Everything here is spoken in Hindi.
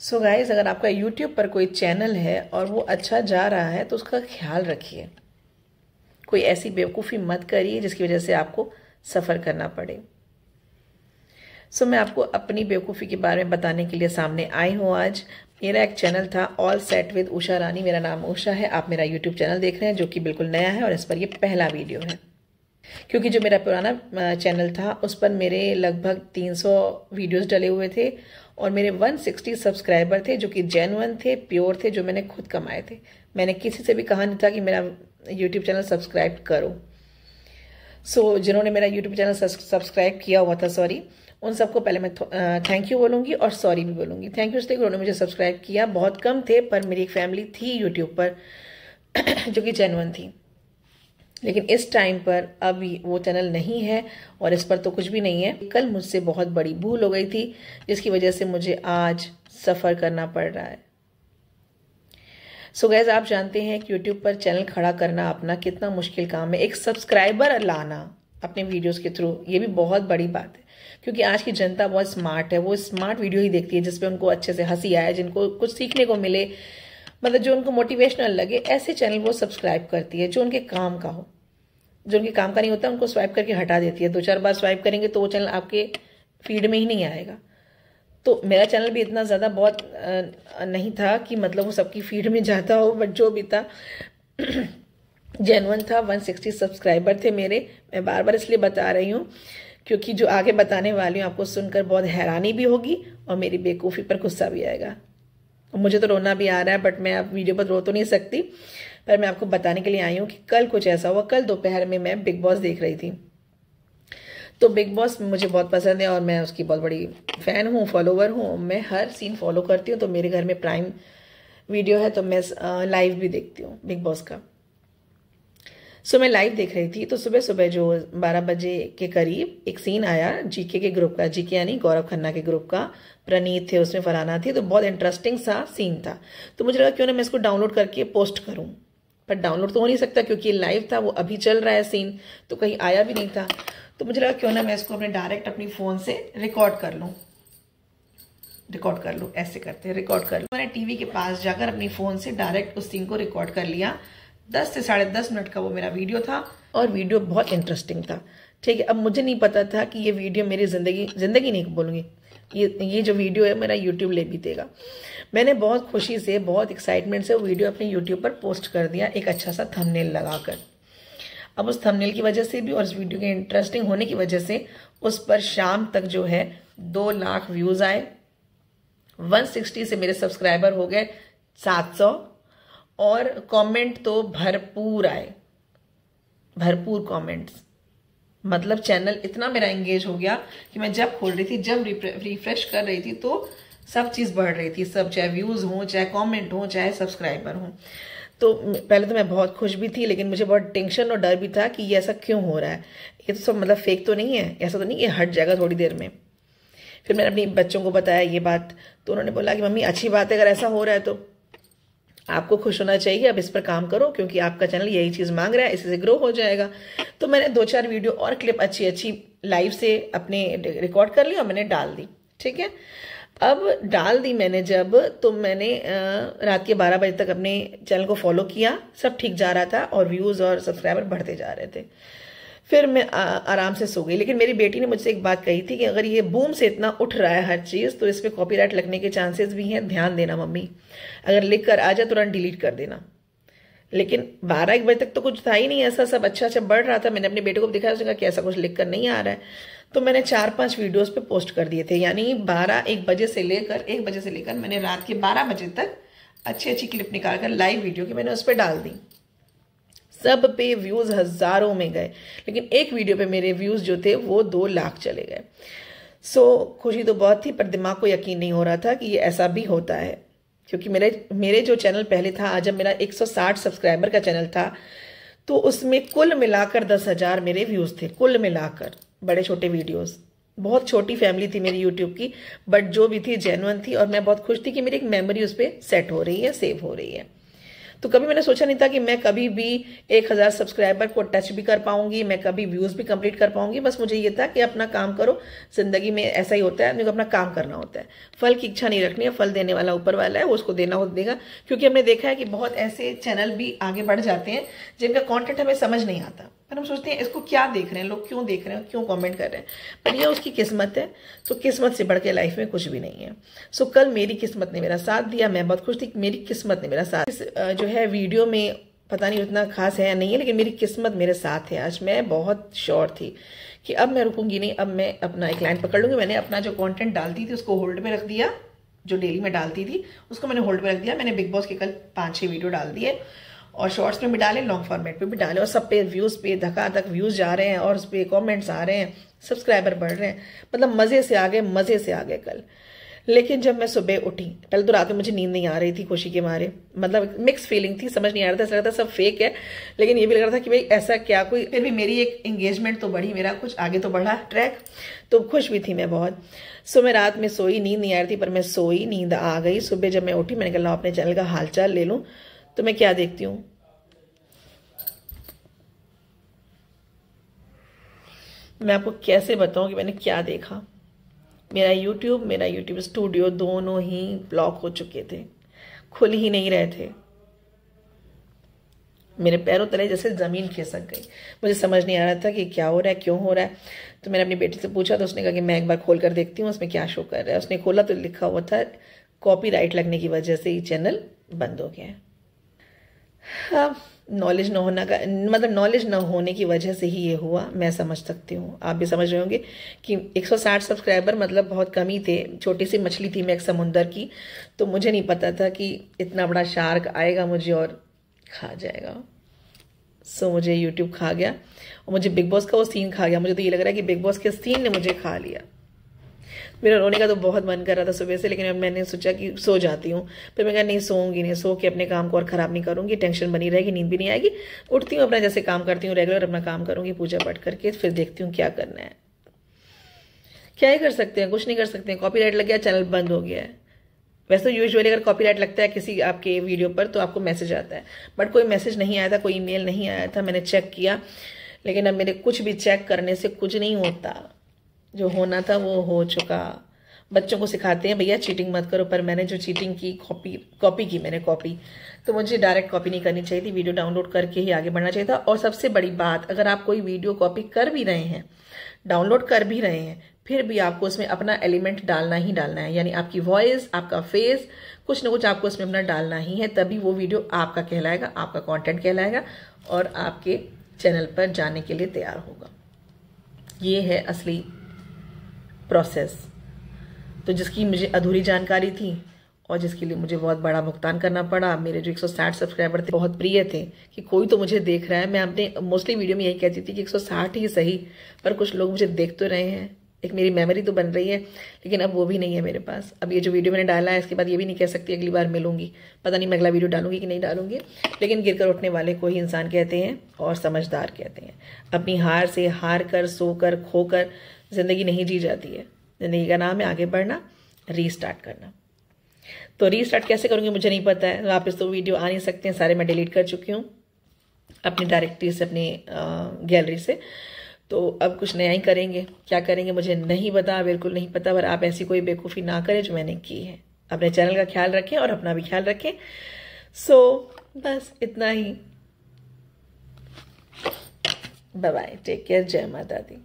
सो गाइज, अगर आपका यूट्यूब पर कोई चैनल है और वो अच्छा जा रहा है तो उसका ख्याल रखिए। कोई ऐसी बेवकूफ़ी मत करिए जिसकी वजह से आपको सफ़र करना पड़े। सो मैं आपको अपनी बेवकूफ़ी के बारे में बताने के लिए सामने आई हूँ आज। मेरा एक चैनल था ऑल सेट विद उषा रानी। मेरा नाम उषा है। आप मेरा यूट्यूब चैनल देख रहे हैं जो कि बिल्कुल नया है और इस पर ये पहला वीडियो है, क्योंकि जो मेरा पुराना चैनल था उस पर मेरे लगभग 300 वीडियोस डले हुए थे और मेरे 160 सब्सक्राइबर थे जो कि जेन्युइन थे, प्योर थे, जो मैंने खुद कमाए थे। मैंने किसी से भी कहा नहीं था कि मेरा यूट्यूब चैनल सब्सक्राइब करो। सो जिन्होंने मेरा यूट्यूब चैनल सब्सक्राइब किया हुआ था, सॉरी, उन सबको पहले मैं थैंक यू बोलूँगी और सॉरी भी बोलूँगी। थैंक यू इसलिए उन्होंने मुझे सब्सक्राइब किया। बहुत कम थे पर मेरी एक फैमिली थी यूट्यूब पर जो कि जेन्युइन थी। लेकिन इस टाइम पर अभी वो चैनल नहीं है और इस पर तो कुछ भी नहीं है। कल मुझसे बहुत बड़ी भूल हो गई थी जिसकी वजह से मुझे आज सफ़र करना पड़ रहा है। सो गैस, आप जानते हैं कि यूट्यूब पर चैनल खड़ा करना अपना कितना मुश्किल काम है। एक सब्सक्राइबर लाना अपने वीडियोस के थ्रू, ये भी बहुत बड़ी बात है, क्योंकि आज की जनता बहुत स्मार्ट है। वो स्मार्ट वीडियो ही देखती है जिसपे उनको अच्छे से हंसी आए, जिनको कुछ सीखने को मिले, मतलब जो उनको मोटिवेशनल लगे, ऐसे चैनल वो सब्सक्राइब करती है। जो उनके काम का हो, जो उनके काम का नहीं होता उनको स्वाइप करके हटा देती है। 2-4 बार स्वाइप करेंगे तो वो चैनल आपके फीड में ही नहीं आएगा। तो मेरा चैनल भी इतना ज़्यादा बहुत नहीं था कि मतलब वो सबकी फीड में जाता हो, बट जो भी था जेन्युइन था। 160 सब्सक्राइबर थे मेरे। मैं बार बार इसलिए बता रही हूँ क्योंकि जो आगे बताने वाली हूँ आपको सुनकर बहुत हैरानी भी होगी और मेरी बेवकूफ़ी पर गुस्सा भी आएगा। और मुझे तो रोना भी आ रहा है, बट मैं अब वीडियो पर रो तो नहीं सकती, पर मैं आपको बताने के लिए आई हूँ कि कल कुछ ऐसा हुआ। कल दोपहर में मैं बिग बॉस देख रही थी। तो बिग बॉस मुझे बहुत पसंद है और मैं उसकी बहुत बड़ी फ़ैन हूँ, फॉलोवर हूँ। मैं हर सीन फॉलो करती हूँ। तो मेरे घर में प्राइम वीडियो है तो मैं लाइव भी देखती हूँ बिग बॉस का। सो मैं लाइव देख रही थी तो सुबह सुबह जो 12 बजे के करीब एक सीन आया जीके के ग्रुप का, जीके यानी गौरव खन्ना के ग्रुप का। प्रणीत थे उसमें, फरहाना थी। तो बहुत इंटरेस्टिंग सा सीन था। तो मुझे लगा क्यों ना मैं इसको डाउनलोड करके पोस्ट करूँ, पर डाउनलोड तो हो नहीं सकता क्योंकि ये लाइव था, वो अभी चल रहा है सीन, तो कहीं आया भी नहीं था। तो मुझे लगा क्यों ना मैं इसको अपने डायरेक्ट अपनी फ़ोन से रिकॉर्ड कर लूँ। ऐसे करते हैं, रिकॉर्ड कर लूँ। मैंने टीवी के पास जाकर अपनी फ़ोन से डायरेक्ट उस सीन को रिकॉर्ड कर लिया। 10 से 10.5 मिनट का वो मेरा वीडियो था और वीडियो बहुत इंटरेस्टिंग था। ठीक है, अब मुझे नहीं पता था कि ये वीडियो मेरी ज़िंदगी नहीं बोलूँगी, ये जो वीडियो है मेरा यूट्यूब ले भी देगा। मैंने बहुत खुशी से, बहुत एक्साइटमेंट से वो वीडियो अपने यूट्यूब पर पोस्ट कर दिया, एक अच्छा सा थंबनेल लगाकर। अब उस थंबनेल की वजह से भी और उस वीडियो के इंटरेस्टिंग होने की वजह से उस पर शाम तक जो है 2 लाख व्यूज़ आए। 160 से मेरे सब्सक्राइबर हो गए 700 और कमेंट तो भरपूर आए, भरपूर कमेंट्स। मतलब चैनल इतना मेरा एंगेज हो गया कि मैं जब खोल रही थी, जब रिफ्रेश कर रही थी तो सब चीज़ बढ़ रही थी। सब, चाहे व्यूज़ हों, चाहे कमेंट हों, चाहे सब्सक्राइबर हों। तो पहले तो मैं बहुत खुश भी थी, लेकिन मुझे बहुत टेंशन और डर भी था कि ये ऐसा क्यों हो रहा है। ये तो सब मतलब फेक तो नहीं है, ऐसा तो नहीं ये हट जाएगा थोड़ी देर में। फिर मैंने अपने बच्चों को बताया ये बात, तो उन्होंने बोला कि मम्मी अच्छी बात है, अगर ऐसा हो रहा है तो आपको खुश होना चाहिए। अब इस पर काम करो क्योंकि आपका चैनल यही चीज़ मांग रहा है, इसी से ग्रो हो जाएगा। तो मैंने 2-4 वीडियो और क्लिप अच्छी लाइव से अपने रिकॉर्ड कर ली और मैंने डाल दी। ठीक है, अब डाल दी मैंने जब, तो मैंने रात के 12 बजे तक अपने चैनल को फॉलो किया। सब ठीक जा रहा था और व्यूज़ और सब्सक्राइबर बढ़ते जा रहे थे। फिर मैं आराम से सो गई। लेकिन मेरी बेटी ने मुझसे एक बात कही थी कि अगर ये बूम से इतना उठ रहा है हर चीज़ तो इस पर कॉपीराइट लगने के चांसेस भी हैं, ध्यान देना मम्मी। अगर लिख कर आ जाए तुरंत डिलीट कर देना। लेकिन 12-1 बजे तक तो कुछ था ही नहीं ऐसा, सब अच्छा बढ़ रहा था। मैंने अपने बेटे को दिखाया, उसने कहा कि ऐसा कुछ लिख कर नहीं आ रहा है। तो मैंने 4-5 वीडियोस पे पोस्ट कर दिए थे, यानी 1 बजे से लेकर मैंने रात के 12 बजे तक अच्छी क्लिप निकाल कर लाइव वीडियो की मैंने उस पर डाल दी। सब पे व्यूज़ हज़ारों में गए, लेकिन एक वीडियो पे मेरे व्यूज़ जो थे वो 2 लाख चले गए। सो खुशी तो बहुत थी, पर दिमाग को यकीन नहीं हो रहा था कि ये ऐसा भी होता है, क्योंकि मेरे जो चैनल पहले था, आज जब मेरा 160 सब्सक्राइबर का चैनल था, तो उसमें कुल मिलाकर 10,000 मेरे व्यूज़ थे, कुल मिलाकर बड़े छोटे वीडियोस। बहुत छोटी फैमिली थी मेरी यूट्यूब की, बट जो भी थी जेन्युइन थी और मैं बहुत खुश थी कि मेरी एक मेमोरी उस पर सेट हो रही है, सेव हो रही है। तो कभी मैंने सोचा नहीं था कि मैं कभी भी 1000 सब्सक्राइबर को टच भी कर पाऊंगी, मैं कभी व्यूज भी कंप्लीट कर पाऊंगी। बस मुझे ये था कि अपना काम करो, जिंदगी में ऐसा ही होता है, मुझे अपना काम करना होता है, फल की इच्छा नहीं रखनी है, फल देने वाला ऊपर वाला है, वो उसको देना हो देगा। क्योंकि हमने देखा है कि बहुत ऐसे चैनल भी आगे बढ़ जाते हैं जिनका कॉन्टेंट हमें समझ नहीं आता, पर हम सोचते हैं इसको क्या देख रहे हैं लोग, क्यों देख रहे हैं, क्यों कमेंट कर रहे हैं, पर ये उसकी किस्मत है। तो किस्मत से बढ़ के लाइफ में कुछ भी नहीं है। सो कल मेरी किस्मत ने मेरा साथ दिया, मैं बहुत खुश थी, मेरी किस्मत ने मेरा साथ। जो है वीडियो में पता नहीं उतना खास है या नहीं है, लेकिन मेरी किस्मत मेरे साथ है। आज मैं बहुत श्योर थी कि अब मैं रुकूंगी नहीं, अब मैं अपना एक लाइन पकड़ लूंगी। मैंने अपना जो कंटेंट डालती थी उसको होल्ड पे रख दिया, जो डेली में डालती थी उसको मैंने होल्ड पे रख दिया। मैंने बिग बॉस के कल 5-6 वीडियो डाल दिए और शॉर्ट्स में भी डाले, लॉन्ग फॉर्मेट पे भी डाले, और सब पे व्यूज पे धकाधक व्यूज जा रहे हैं और उस पर कॉमेंट्स आ रहे हैं, सब्सक्राइबर बढ़ रहे हैं, मतलब मजे से आ गए कल। लेकिन जब मैं सुबह उठी, पहले तो रात में मुझे नींद नहीं आ रही थी खुशी के मारे, मतलब मिक्स फीलिंग थी, समझ नहीं आ रहा था, ऐसा लगता सब फेक है, लेकिन ये भी लग रहा था कि भाई ऐसा क्या कोई, फिर भी मेरी एक एंगेजमेंट तो बढ़ी, मेरा कुछ आगे तो बढ़ा ट्रैक, तो खुश भी थी मैं बहुत। सो मैं रात में सोई, नींद नहीं आ रही थी पर मैं सोई, नींद आ गई। सुबह जब मैं उठी मैंने कहा अपने चैनल का हालचाल ले लूं, तो मैं क्या देखती हूँ, मैं आपको कैसे बताऊं कि मैंने क्या देखा। मेरा यूट्यूब स्टूडियो दोनों ही ब्लॉक हो चुके थे, खुल ही नहीं रहे थे। मेरे पैरों तले जैसे जमीन खिसक गई। मुझे समझ नहीं आ रहा था कि क्या हो रहा है, क्यों हो रहा है। तो मैंने अपनी बेटी से पूछा तो उसने कहा कि मैं एक बार खोल कर देखती हूँ उसमें क्या शो कर रहा है। उसने खोला तो लिखा हुआ था कॉपीराइट लगने की वजह से ये चैनल बंद हो गया है। हाँ, नॉलेज न होना का मतलब नॉलेज न होने की वजह से ही ये हुआ, मैं समझ सकती हूँ, आप भी समझ रहे होंगे कि 160 सब्सक्राइबर मतलब बहुत कम ही थे, छोटी सी मछली थी मैं एक समुंदर की। तो मुझे नहीं पता था कि इतना बड़ा शार्क आएगा मुझे और खा जाएगा। सो मुझे यूट्यूब खा गया और मुझे बिग बॉस का वो सीन खा गया। मुझे तो ये लग रहा है कि बिग बॉस के सीन ने मुझे खा लिया। मेरा रोने का तो बहुत मन कर रहा था सुबह से, लेकिन मैंने सोचा कि सो जाती हूँ। फिर मैं कहा नहीं सोऊंगी नहीं, सो के अपने काम को और ख़राब नहीं करूँगी, टेंशन बनी रहेगी, नींद भी नहीं आएगी। उठती हूँ अपना जैसे काम करती हूँ रेगुलर, अपना काम करूँगी पूजा पाठ करके, फिर देखती हूँ क्या करना है। क्या ही कर सकते हैं, कुछ नहीं कर सकते हैं। कॉपीराइट लग गया, चैनल बंद हो गया है। वैसे तो यूजुअली अगर कॉपीराइट लगता है किसी आपके वीडियो पर तो आपको मैसेज आता है, बट कोई मैसेज नहीं आया था, कोई ईमेल नहीं आया था। मैंने चेक किया, लेकिन अब मेरे कुछ भी चेक करने से कुछ नहीं होता। जो होना था वो हो चुका। बच्चों को सिखाते हैं भैया चीटिंग मत करो, पर मैंने जो चीटिंग की, कॉपी की मैंने कॉपी, तो मुझे डायरेक्ट कॉपी नहीं करनी चाहिए थी, वीडियो डाउनलोड करके ही आगे बढ़ना चाहिए था। और सबसे बड़ी बात, अगर आप कोई वीडियो कॉपी कर भी रहे हैं, डाउनलोड कर भी रहे हैं, फिर भी आपको उसमें अपना एलिमेंट डालना ही डालना है, यानी आपकी वॉइस, आपका फेस, कुछ ना कुछ आपको उसमें अपना डालना ही है, तभी वो वीडियो आपका कहलाएगा, आपका कंटेंट कहलाएगा और आपके चैनल पर जाने के लिए तैयार होगा। ये है असली प्रोसेस। तो जिसकी मुझे अधूरी जानकारी थी और जिसके लिए मुझे बहुत बड़ा भुगतान करना पड़ा, मेरे जो 160 सब्सक्राइबर थे बहुत प्रिय थे कि कोई तो मुझे देख रहा है। मैं अपने मोस्टली वीडियो में यही कहती थी कि 160 ही सही, पर कुछ लोग मुझे देख तो रहे हैं, एक मेरी मेमोरी तो बन रही है, लेकिन अब वो भी नहीं है मेरे पास। अब ये जो वीडियो मैंने डाला है इसके बाद ये भी नहीं कह सकती अगली बार मिलूंगी, पता नहीं मैं अगला वीडियो डालूंगी कि नहीं डालूंगी। लेकिन गिरकर उठने वाले को ही इंसान कहते हैं और समझदार कहते हैं। अपनी हार से हार कर, सोकर, खोकर जिंदगी नहीं जी जाती है। जिंदगी का नाम है आगे बढ़ना, रीस्टार्ट करना। तो रीस्टार्ट कैसे करूंगी मुझे नहीं पता है, वापस तो वीडियो आ नहीं सकते हैं, सारे मैं डिलीट कर चुकी हूँ अपनी डायरेक्टरी से, अपनी गैलरी से। तो अब कुछ नया ही करेंगे, क्या करेंगे मुझे नहीं पता, बिल्कुल नहीं पता। पर आप ऐसी कोई बेवकूफ़ी ना करें जो मैंने की है। अपने चैनल का ख्याल रखें और अपना भी ख्याल रखें। सो बस इतना ही। बाय बाय, टेक केयर, जय माता दी।